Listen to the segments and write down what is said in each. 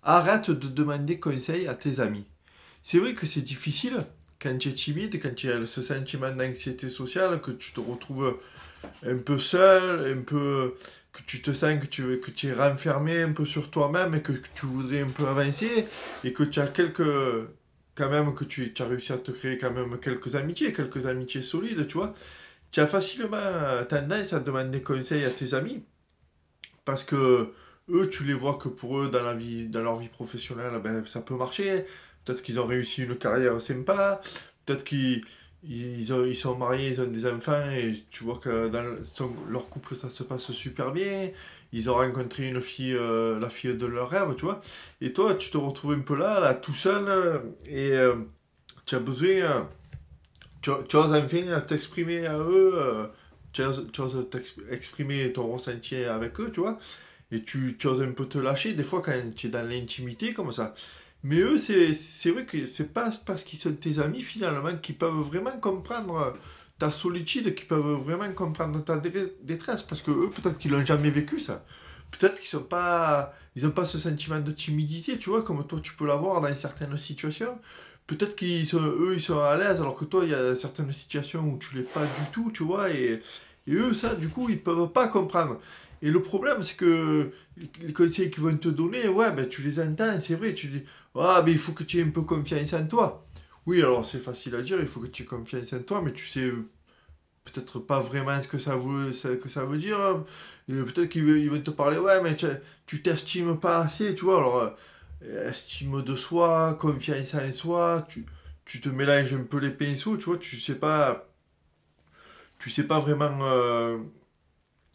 arrête de demander conseil à tes amis. C'est vrai que c'est difficile quand tu es timide, quand tu as ce sentiment d'anxiété sociale, que tu te retrouves un peu seul, un peu que tu te sens que tu es renfermé un peu sur toi-même et que tu voudrais un peu avancer et que tu as quand même que tu as réussi à te créer quand même quelques amitiés solides, tu vois. Tu as facilement tendance à demander conseil à tes amis parce que eux, tu les vois que pour eux, dans leur vie professionnelle, ben, ça peut marcher. Peut-être qu'ils ont réussi une carrière sympa. Peut-être ils sont mariés, ils ont des enfants et tu vois que leur couple, ça se passe super bien. Ils ont rencontré une fille, la fille de leur rêve, tu vois. Et toi, tu te retrouves un peu là, tout seul, et tu as besoin, tu oses enfin t'exprimer à eux, tu oses exprimer ton ressenti avec eux, tu vois. Et tu oses un peu te lâcher, des fois, quand tu es dans l'intimité, comme ça. Mais eux, c'est vrai que c'est pas parce qu'ils sont tes amis, finalement, qu'ils peuvent vraiment comprendre ta solitude, qu'ils peuvent vraiment comprendre ta détresse. Parce que eux, peut-être qu'ils l'ont jamais vécu, ça. Peut-être qu'ils sont pas, ils ont pas ce sentiment de timidité, tu vois, comme toi, tu peux l'avoir dans certaines situations. Peut-être eux, ils sont à l'aise, alors que toi, il y a certaines situations où tu l'es pas du tout, tu vois, et eux, ça, du coup, ils peuvent pas comprendre. Et le problème, c'est que les conseils qu'ils vont te donner, ouais, ben, tu les entends, c'est vrai, tu dis, ah, mais il faut que tu aies un peu confiance en toi. Oui, alors c'est facile à dire, il faut que tu aies confiance en toi, mais tu sais peut-être pas vraiment ce que ça veut dire. Peut-être ils vont te parler, ouais, mais tu t'estimes pas assez, tu vois. Alors, estime de soi, confiance en soi, tu te mélanges un peu les pinceaux, tu vois, tu sais pas vraiment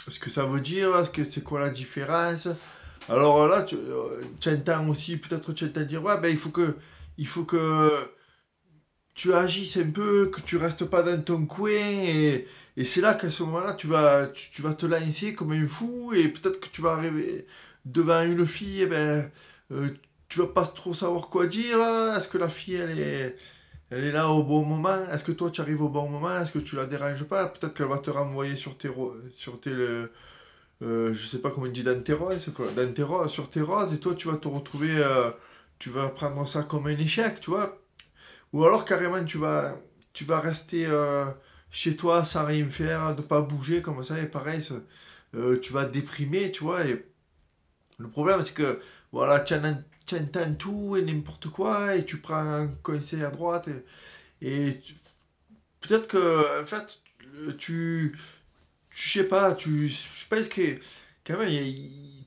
ce que ça veut dire, c'est quoi la différence. Alors là, tu entends aussi, peut-être tu entends dire, ouais, ben il faut que tu agisses un peu, que tu restes pas dans ton coin, et c'est là qu'à ce moment-là, tu vas te lancer comme un fou, et peut-être que tu vas arriver devant une fille, et ben, euh, tu vas pas trop savoir quoi dire. Est-ce que la fille, elle est là au bon moment? Est-ce que toi, tu arrives au bon moment? Est-ce que tu la déranges pas? Peut-être qu'elle va te renvoyer sur tes, je sais pas comment on dit, dans tes roses, quoi, sur tes roses, et toi, tu vas te retrouver, tu vas prendre ça comme un échec, tu vois. Ou alors carrément tu vas rester chez toi sans rien faire, de pas bouger comme ça, et pareil, tu vas te déprimer, tu vois. Et le problème c'est que voilà, tu entends tout et n'importe quoi, et tu prends un conseil à droite, peut-être que en fait je sais pas, je pense que quand même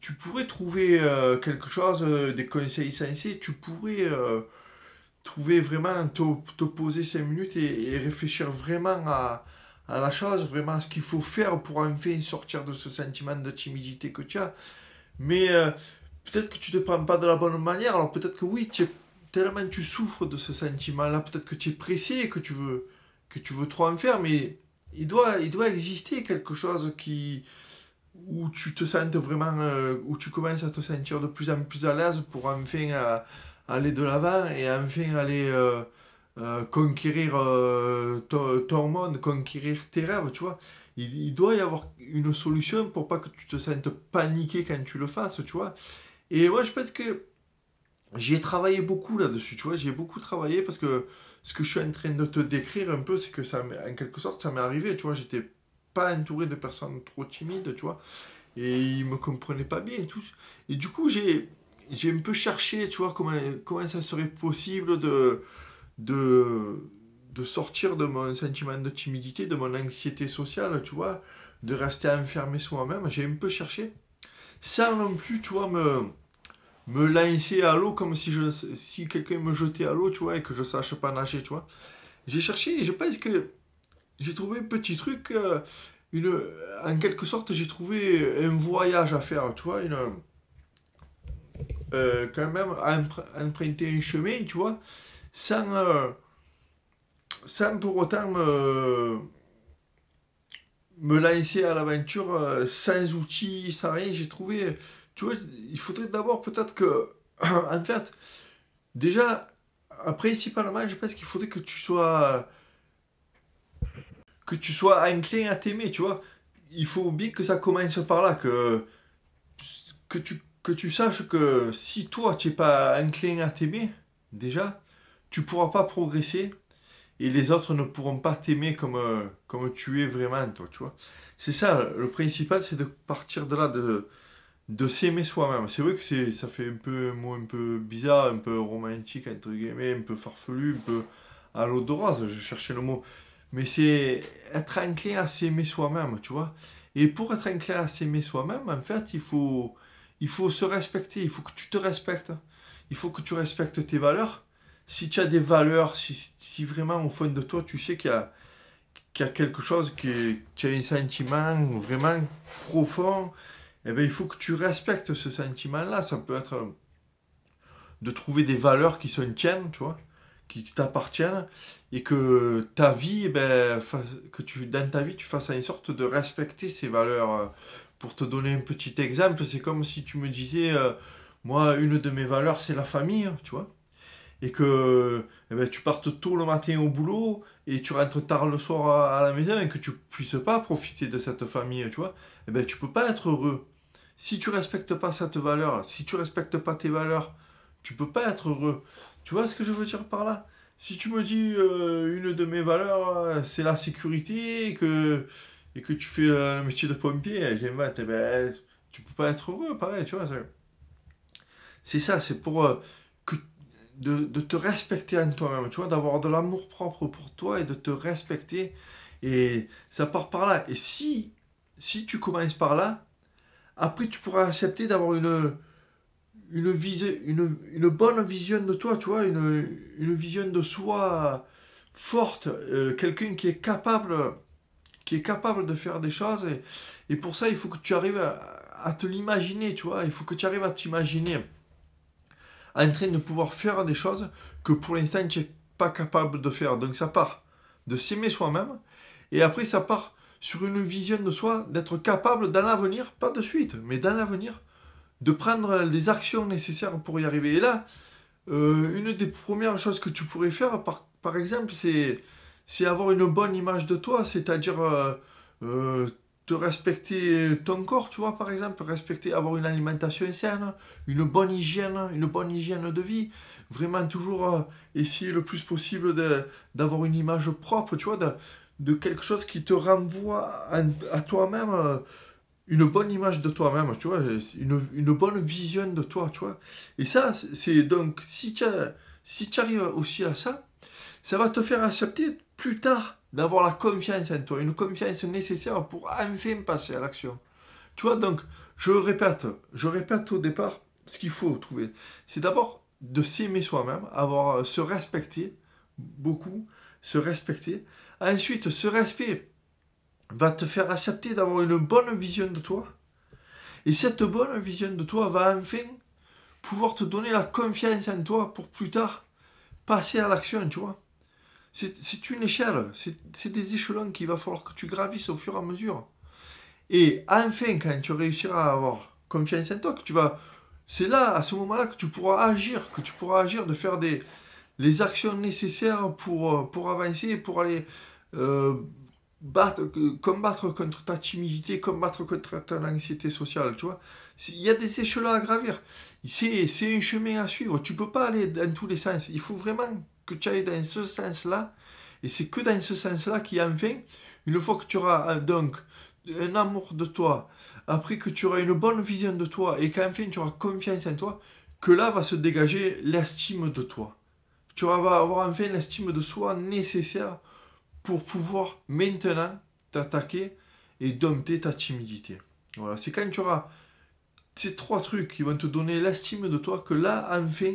tu pourrais trouver quelque chose, des conseils sensés, tu pourrais trouver vraiment, te poser 5 minutes et réfléchir vraiment à la chose, vraiment à ce qu'il faut faire pour enfin sortir de ce sentiment de timidité que tu as. Mais peut-être que tu te prends pas de la bonne manière, alors peut-être que oui, tellement tu souffres de ce sentiment-là, peut-être que tu es pressé et que tu veux trop en faire, mais il doit exister quelque chose où tu te sentes vraiment, où tu commences à te sentir de plus en plus à l'aise pour enfin aller de l'avant et enfin aller conquérir ton monde, conquérir tes rêves, tu vois. Il doit y avoir une solution pour pas que tu te sentes paniqué quand tu le fasses, tu vois. Et moi, je pense que j'ai travaillé beaucoup là-dessus, tu vois. J'ai beaucoup travaillé parce que ce que je suis en train de te décrire un peu, c'est que en quelque sorte, ça m'est arrivé, tu vois. J'étais pas entouré de personnes trop timides, tu vois, et ils me comprenaient pas bien et tout. Et du coup, j'ai un peu cherché, tu vois, comment ça serait possible de, de sortir de mon sentiment de timidité, de mon anxiété sociale, tu vois, de rester enfermé soi-même. J'ai un peu cherché, sans non plus, tu vois, me lancer à l'eau comme si quelqu'un me jetait à l'eau, tu vois, et que je sache pas nager, tu vois. J'ai cherché et je pense que j'ai trouvé un petit truc, en quelque sorte, j'ai trouvé un voyage à faire, tu vois, quand même emprunter un chemin, tu vois, sans, sans pour autant me lancer à l'aventure sans outils, sans rien. J'ai trouvé, tu vois, il faudrait d'abord peut-être que, en fait, déjà, principalement, je pense qu'il faudrait que tu sois enclin à t'aimer, tu vois. Il faut bien que ça commence par là, que tu que tu saches que si toi, tu n'es pas inclin à t'aimer, déjà, tu ne pourras pas progresser et les autres ne pourront pas t'aimer comme tu es vraiment, toi, tu vois. C'est ça, le principal, c'est de partir de là, de s'aimer soi-même. C'est vrai que ça fait un peu un mot un peu bizarre, un peu romantique, entre guillemets, un peu farfelu, un peu à l'eau de rose, je cherchais le mot. Mais c'est être enclin à s'aimer soi-même, tu vois. Et pour être enclin à s'aimer soi-même, en fait, il faut se respecter, il faut que tu te respectes. Il faut que tu respectes tes valeurs. Si tu as des valeurs, si vraiment au fond de toi, tu sais qu'il y a quelque chose, tu as un sentiment vraiment profond, eh bien, il faut que tu respectes ce sentiment-là. Ça peut être de trouver des valeurs qui sont tiennes, tu vois, qui t'appartiennent, et que ta vie, eh ben, dans ta vie, tu fasses en sorte de respecter ces valeurs. Pour te donner un petit exemple, c'est comme si tu me disais, moi, une de mes valeurs, c'est la famille, tu vois, et que eh ben, tu partes tôt le matin au boulot et tu rentres tard le soir à la maison et que tu puisses pas profiter de cette famille, tu vois, eh ben, tu peux pas être heureux. Si tu respectes pas cette valeur, si tu respectes pas tes valeurs, tu peux pas être heureux. Tu vois ce que je veux dire par là? Si tu me dis une de mes valeurs, c'est la sécurité et que tu fais le métier de pompier, j'invente, eh ben, tu peux pas être heureux, pareil, tu vois. C'est ça, c'est pour que de te respecter en toi-même, tu vois, d'avoir de l'amour propre pour toi et de te respecter. Et ça part par là. Et si tu commences par là, après tu pourras accepter d'avoir une bonne vision de toi, tu vois, une vision de soi forte, quelqu'un qui est capable de faire des choses. Et pour ça, il faut que tu arrives à te l'imaginer, tu vois, il faut que tu arrives à t'imaginer en train de pouvoir faire des choses que pour l'instant tu n'es pas capable de faire. Donc ça part de s'aimer soi-même, et après ça part sur une vision de soi, d'être capable dans l'avenir, pas de suite, mais dans l'avenir, de prendre les actions nécessaires pour y arriver. Et là, une des premières choses que tu pourrais faire, par exemple, c'est avoir une bonne image de toi, c'est-à-dire euh, te respecter ton corps, tu vois, par exemple, respecter, avoir une alimentation saine, une bonne hygiène de vie, vraiment toujours essayer le plus possible d'avoir une image propre, tu vois, de quelque chose qui te renvoie à toi-même, une bonne image de toi-même, tu vois, une bonne vision de toi, tu vois. Et ça, c'est donc, si tu arrives aussi à ça, ça va te faire accepter plus tard d'avoir la confiance en toi, une confiance nécessaire pour enfin passer à l'action. Tu vois, donc, je répète au départ, ce qu'il faut trouver, c'est d'abord de s'aimer soi-même, se respecter beaucoup, se respecter. Ensuite, ce respect va te faire accepter d'avoir une bonne vision de toi. Et cette bonne vision de toi va enfin pouvoir te donner la confiance en toi pour plus tard passer à l'action, tu vois. C'est une échelle, c'est des échelons qu'il va falloir que tu gravisses au fur et à mesure. Et enfin, quand tu réussiras à avoir confiance en toi, c'est là, à ce moment-là, que tu pourras agir, de faire les actions nécessaires pour avancer, pour aller euh, combattre contre ta timidité, combattre contre ton anxiété sociale, tu vois. Il y a des échelons à gravir. C'est un chemin à suivre. Tu peux pas aller dans tous les sens. Il faut vraiment que tu ailles dans ce sens-là. Et c'est que dans ce sens-là qu'enfin, une fois que tu auras donc un amour de toi, après que tu auras une bonne vision de toi et qu'enfin tu auras confiance en toi, que là va se dégager l'estime de toi. Tu vas avoir enfin l'estime de soi nécessaire pour pouvoir maintenant t'attaquer et dompter ta timidité. Voilà, c'est quand tu auras ces trois trucs qui vont te donner l'estime de toi que là, enfin,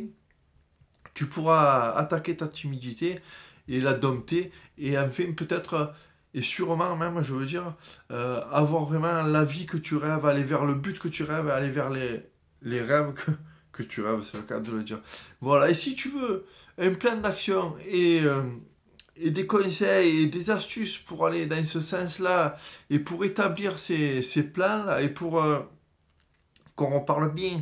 tu pourras attaquer ta timidité et la dompter et enfin peut-être et sûrement même, je veux dire, avoir vraiment la vie que tu rêves, aller vers le but que tu rêves, aller vers les rêves que tu rêves, c'est le cas de le dire. Voilà, et si tu veux un plan d'action et des conseils et des astuces pour aller dans ce sens-là et pour établir ces plans-là et pour qu'on parle bien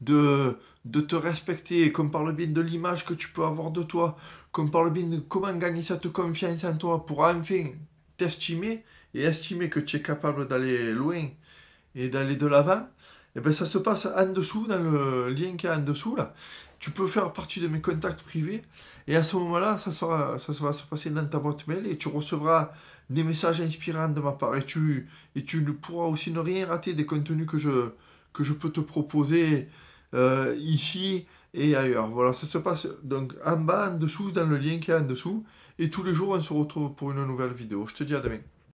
de te respecter, qu'on parle bien de l'image que tu peux avoir de toi, qu'on parle bien de comment gagner cette confiance en toi pour enfin t'estimer et estimer que tu es capable d'aller loin et d'aller de l'avant, Et ben ça se passe en dessous, dans le lien qui est en dessous, là. Tu peux faire partie de mes contacts privés, et à ce moment-là, va se passer dans ta boîte mail, et tu recevras des messages inspirants de ma part, et tu ne pourras aussi ne rien rater des contenus que je peux te proposer ici et ailleurs. Voilà, ça se passe donc en bas, en dessous, dans le lien qui est en dessous, et tous les jours, on se retrouve pour une nouvelle vidéo. Je te dis à demain.